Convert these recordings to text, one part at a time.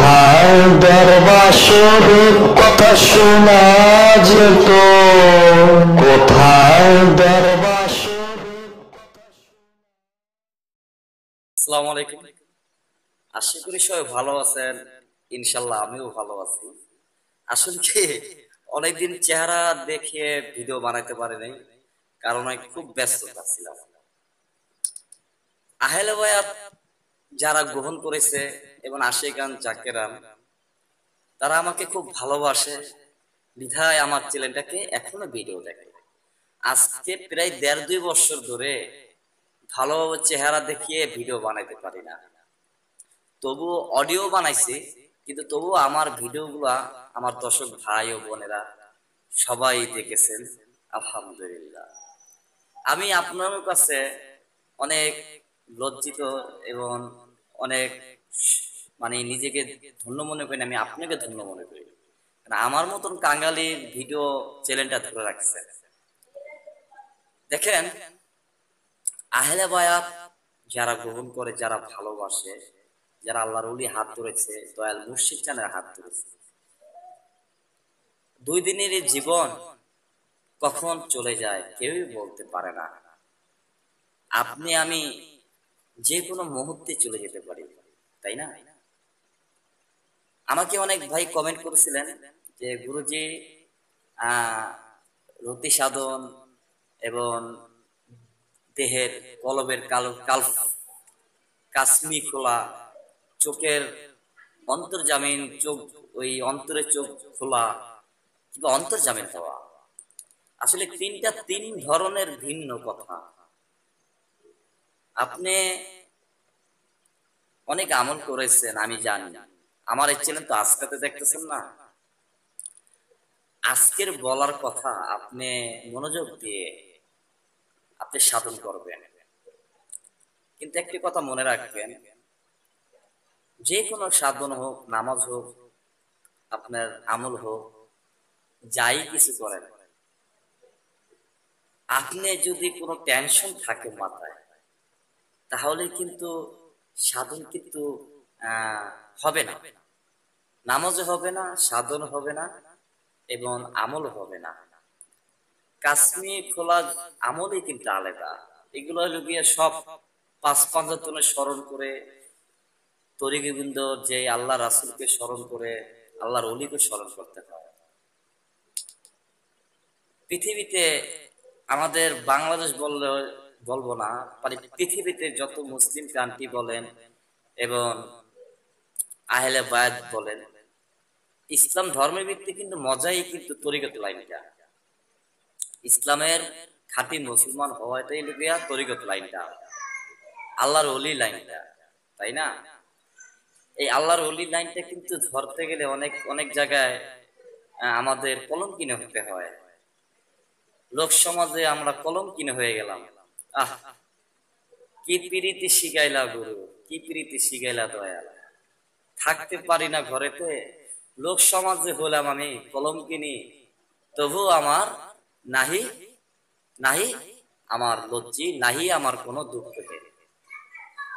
কোথায় দরবাসরের কথা শোনা যেত, কোথায় দরবাসরের কথা শোনা। আসসালামু আলাইকুম। আশা করি সবাই ভালো আছেন। ইনশাল্লাহ আমিও ভালো আছি। আসলে কি অনেকদিন চেহারা দেখে ভিডিও বানাইতে পারি নাই, কারণ আমি খুব ব্যস্ততা ছিলাম। আহলে বায়াত যারা গ্রহণ করেছে এবং আশিকান জাকেরান, তারা আমাকে খুব ভালোবাসে বিধায় আমার চ্যানেলটাকে এখনো ভিডিও দেখে। আজকে প্রায় 1.5-2 বছর ধরে ভালোভাবে চেহারা দেখিয়ে ভিডিও বানাইতে পারি না, তবুও অডিও বানাইছি। কিন্তু তবুও আমার ভিডিওগুলা আমার দর্শক ভাই ও বোনেরা সবাই দেখেছেন, আলহামদুলিল্লাহ। আমি আপনার কাছে অনেক লজ্জিত এবং অনেক নিজেকে ধন্য মনে করি। আমি আপনাকে ধন্য মনে করি, আমার মতন কাঙ্গালির ভিডিও চ্যানেলটা ধরে রাখছে। দেখেন, আহলে বায়াত যারা গ্রহণ করে, যারা ভালোবাসে, যারা আল্লাহর ওলি হাত ধরেছে, দয়াল মুর্শিদ চানের হাত ধরেছে, 2 দিনের এই জীবন কখন চলে যায় কেউই বলতে পারে না। আপনি আমি যে কোনো মুহূর্তে চলে যেতে পারি, তাই না? আমাকে অনেক ভাই কমেন্ট করেছিলেন যে গুরুজি, রতি সাধন এবং দেহের কলবের কালো কাল কাশ্মী খোলা, চোখের অন্তর্জামিন, চোখ ওই অন্তরের চোখ খোলা কিংবা অন্তর্জামিন হওয়া, আসলে তিন ধরনের ভিন্ন কথা। আপনি অনেক আমল করেছেন আমি জানি, আমার এই চ্যানেল তো আজকাতে দেখতেছেন না। আজকের বলার কথা আপনি মনোযোগ দিয়ে আপনি সাধন করবেন, কিন্তু একটি কথা মনে রাখবেন, যে কোনো সাধন হোক, নামাজ হোক, আপনার আমল হোক, যাই কিছু করেন, আপনি যদি কোনো টেনশন থাকে মাথায়, তাহলে কিন্তু সাধন কিন্তু হবে না, নামাজও হবে না, সাধন হবে না এবং আমল হবে না। কাশ্মীর খোলা আমলই কিন্তু আলাদা। এগুলো গিয়ে সব 5-5 স্মরণ করে, তরিকবৃন্দ যে আল্লাহ রাসূলকে স্মরণ করে, আল্লাহর ওলিকে স্মরণ করতে হয়। পৃথিবীতে আমাদের বাংলাদেশ বলবো না, পৃথিবীতে যত মুসলিম কান্ট্রি বলেন এবং আহলে বায়াত বলেন, ইসলাম ধর্মের ভিত্তি কিন্তু মজাই কিন্তু তরিকত লাইনটা। ইসলামের খাঁটি মুসলমান হওয়াটাই লিখিয়া তরিকত লাইনটা, আল্লাহর ওলি লাইনটা, তাই না? এই আল্লাহর ওলি লাইনটা কিন্তু ধরতে গেলে অনেক অনেক জায়গায় আমাদের কলঙ্কিন হতে হয়। লোক সমাজে আমরা কলঙ্কিন হয়ে গেলাম। আহ, কি প্রীতি শিখাইলা গুরু, কি প্রীতি শিখাইলা দয়াল, থাকতে পারি না ঘরেতে, লোক সমাজে হলাম আমি কলঙ্কিনী, তবু আমার নাহি নাহি আমার লজ্জি, নাহি আমার কোনো দুঃখ নেই।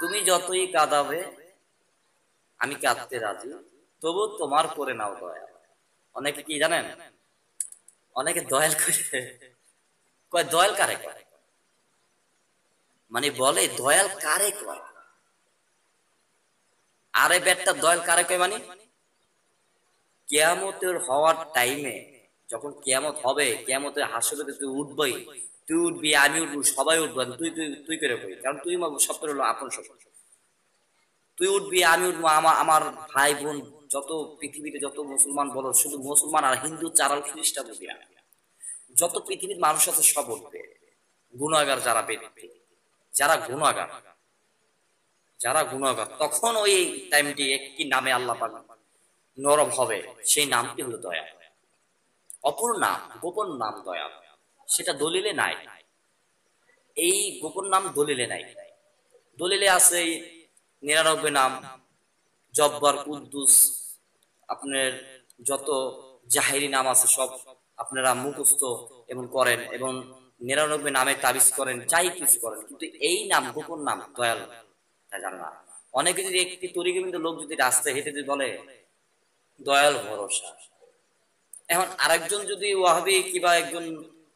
তুমি যতই কাঁদাবে আমি কাঁদতে রাজি, তবু তোমার করে নাও দয়াল। অনেকে কি জানেন, অনেকে দয়াল করে কয় দয়াল কারে করে, বলে দয়াল কারে কয়। আরে বেটা, দয়াল কারে কয় কিয়ামতের হওয়ার টাইমে, যখন কিয়ামত হবে, কিয়ামতের হাসরে তুই উঠবই, তুই উঠবি, আমি উঠবো, সবাই উঠবো, তুই তুই তুই করে কই, কারণ তুই সব করে হলো আপন সব। তুই উঠবি, আমি উঠবো, আমার আমার ভাই বোন যত পৃথিবীতে যত মুসলমান বলো, শুধু মুসলমান আর হিন্দু চারাল খ্রিস্টান বলি না, যত পৃথিবীর মানুষ আছে সব উঠবে। গুণাগার যারা ব্যক্তি, যারা গুণাগার, যারা গুণাগার, তখন ওই টাইমটি একটি নামে আল্লাহ পাক নরম হবে, সেই নামটি হলো দয়া। অপর নাম, গোপন নাম দয়া, সেটা দলিলে নাই। এই গোপন নাম দলিলে নাই, দলিলে আছে 99 নাম, জব্বার, কুদ্দুস, আপনার যত জাহেরি নাম আছে সব আপনারা মুখস্থ এবং করেন এবং 99 নামে তাবিজ করেন, যাই কিছু করেন, কিন্তু এই নাম, গোপন নাম দয়াল, তা জানো না। অনেকে যদি একটি তরিকে কিন্তু লোক যদি রাস্তায় হেঁটে যদি বলে দয়াল ভরসা। এখন আরেকজন যদি ওয়াহাবি কিংবা একজন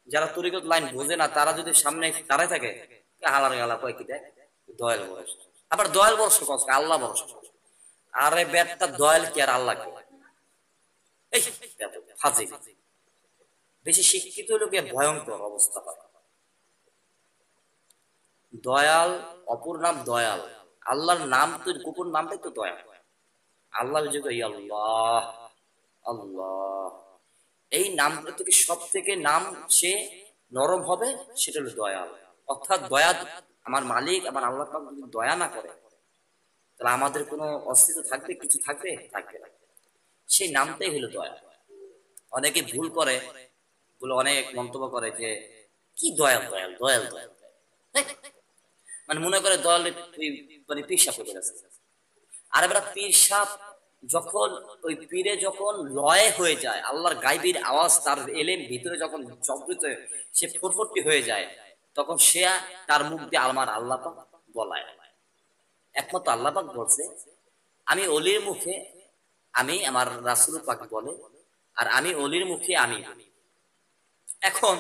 যারা তরিকত লাইন বোঝে না, তারা যদি সামনে দাঁড়ায় থাকে, হালার গালা কয় কি দেয় দয়াল ভরসা। আবার দয়াল ভরসা কষ্ট আল্লাহ ভরসা। আরে ব্যাটটা দয়াল কি আর আল্লাহ কি? এই ফাজিল। বেশি শিক্ষিত লোকে ভয়ঙ্কর অবস্থা পায়। দয়াল অপর নাম দয়াল, আল্লাহর নাম তো গোপন নামটাই তো দয়াল। আল্লাহ আল্লাহ আল্লাহ, এই নামটা থেকে সব থেকে নাম সে নরম হবে, সেটা হলো দয়াল। অর্থাৎ দয়া, আমার মালিক আমার আল্লাহ পাক যদি দয়া না করে, তাহলে আমাদের কোনো অস্তিত্ব থাকবে? কিছু থাকবে? থাকবে না। সেই নামটাই হলো দয়া। অনেকে ভুল করে, বলে অনেক মন্তব্য করে যে কি দয়াল দয়াল দয়াল দয়াল, মানে মনে করে দয়াল মানে পীর সাপ হয়ে গেছে। আর এবার পীর সাপ যখন ওই পীরে যখন লয় হয়ে যায়, আল্লাহর গাইবীর আওয়াজ তার এলেম ভিতরে যখন জাগৃত সে ফুটফুটি হয়ে যায়, তখন সে তার মুখ দিয়ে আমার আল্লাহ পাক বলায়। একমাত্র আল্লাহ পাক বলছে, আমি অলির মুখে আমি, আমার রাসূল পাক বলে, আর আমি অলির মুখে আমি। এখন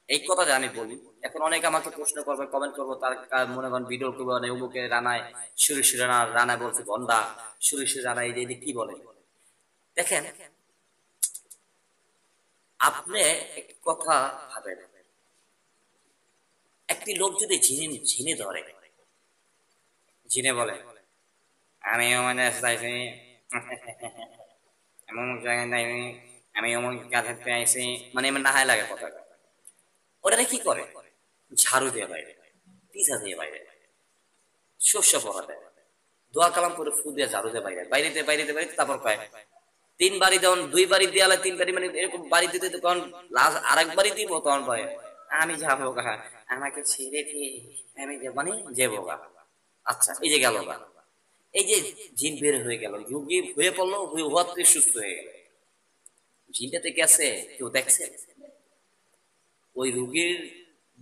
এই কথাটা আমি বলি, এখন অনেকে আমাকে প্রশ্ন করবে, কমেন্ট করবো, তার মনে করেন ভিডিও করবো, অমুকে রানায় সুরেশ রানা বলছে গন্ডা, সুরেশ রানা এই যে কি বলে। দেখেন, আপনি একটি কথা ভাবেন, একটি লোক যদি ঝিনে ধরে, ঝিনে বলে আমি এমন জায়গায় নাই, আমি অমুক গাছের পেয়েছি, মানে এমন নাহায় লাগে কথা। ওরা কি করে? ঝাড়ু দিয়ে বাইরে, পিছা দিয়ে বাইরে, শস্য পড়া দেয়, দোয়া কালাম করে ফু দিয়ে ঝাড়ু দিয়ে বাইরে, বাইরেতে বাইরেতে বাইরে, তারপর পায় 3 বাড়ি দেওয়ান, 2 বাড়ি দেওয়ালে 3 বাড়ি, মানে এরকম বাড়ি দিতে তখন লাস্ট আরেক বাড়ি দিব, তখন পায় আমি যাবো গা, আমাকে ছেড়ে দিয়ে আমি মানে যাবো গা। আচ্ছা, এই যে গেল গা, এই যে জিন বের হয়ে গেল, রুগী হয়ে পড়লো, হওয়াতে সুস্থ হয়ে গেল। জিনটাতে গেছে, কেউ দেখছে? ওই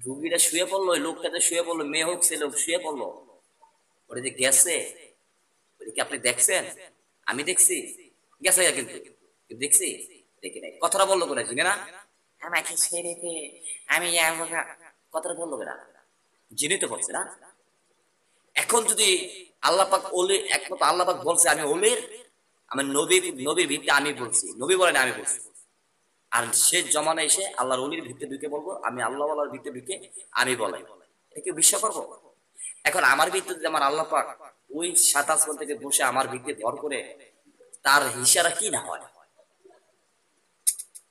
রুগীটা শুয়ে পড়লো, ওই লোকটাতে শুয়ে পড়লো, মেয়ে হোক ছেলে হোক শুয়ে পড়লো, ওটা যে গেছে, ওটা কি আপনি দেখছেন? আমি দেখছি, গেছে কিন্তু দেখছি, দেখি নাই। কথাটা বললো করে জিনে না, আমাকে ছেড়ে দে আমি, কথাটা বললো কেনা, জিনে তো বলছে না। এখন যদি আল্লাহ পাক ওলি, একমাত্র আল্লাহ পাক বলছে আমি ওলির, আমি নবীর ভিত্তি আমি বলছি, নবী বলেন আমি বলছি। আর সে জমানা এসে আল্লাহর ওলির ভিত্তি ঢুকে বলবো আমি আল্লাহ আল্লাহর ভিত্তি ঢুকে আমি বলাই, এটা কি বিশ্বাস করবো? এখন আমার ভিত্তিতে আমার আল্লাহ পাক ওই 7 আসমান থেকে বসে আমার ভিত্তি ভর করে, তার হিসারা কি না হয়,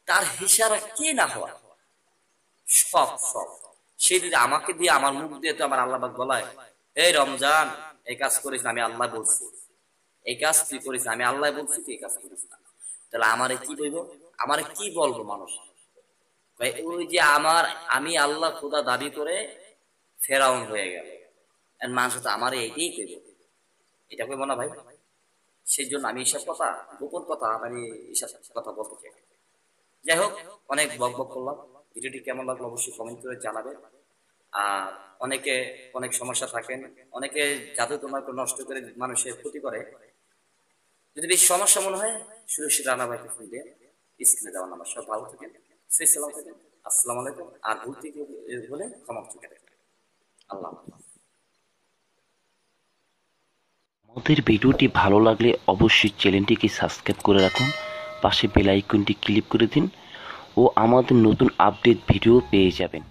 তার হিসারা কি না হয়, সব সব সে যদি আমাকে দিয়ে, আমার মুখ দিয়ে তো আমার আল্লাহ পাক বলায়, এই রমজান এই কাজ করিস, আমি আল্লাহ বলছি, এই কাজ তুই করিস, আমি আল্লাহ বলছি তুই এই কাজ করিস না, তাহলে আমারে কি বলব? আমারে কি বলবো মানুষ? ওই যে আমি আল্লাহ খোদা দাবি করে ফেরাউন হয়ে গেল, মানুষ তো আমার এইটাই কইব, এটা কইব না ভাই? সেই জন্য আমি এইসব কথা, গোপন কথা, আমি এইসব কথা বলতে চাই। যাই হোক, অনেক বক বক করলাম। ভিডিওটি কেমন লাগলো অবশ্যই কমেন্ট করে জানাবে। আর অনেকে অনেক সমস্যা থাকেন, অনেকে জাদু তোমার নষ্ট করে মানুষের ক্ষতি করে। যদি বেশি সমস্যা মনে হয় সুরেশ রানা ভাইকে ফোন দিয়ে স্ক্রিনে দেওয়া নাম্বার। সব ভালো থাকেন, সালাম থাকেন, আসসালামু আলাইকুম। আর ভুল থেকে বলে ক্ষমা চুকে থাকেন। আল্লাহ। আমাদের ভিডিওটি ভালো লাগলে অবশ্যই চ্যানেলটিকে সাবস্ক্রাইব করে রাখুন, পাশে বেল আইকনটি ক্লিক করে দিন ও আমাদের নতুন আপডেট ভিডিও পেয়ে যাবেন।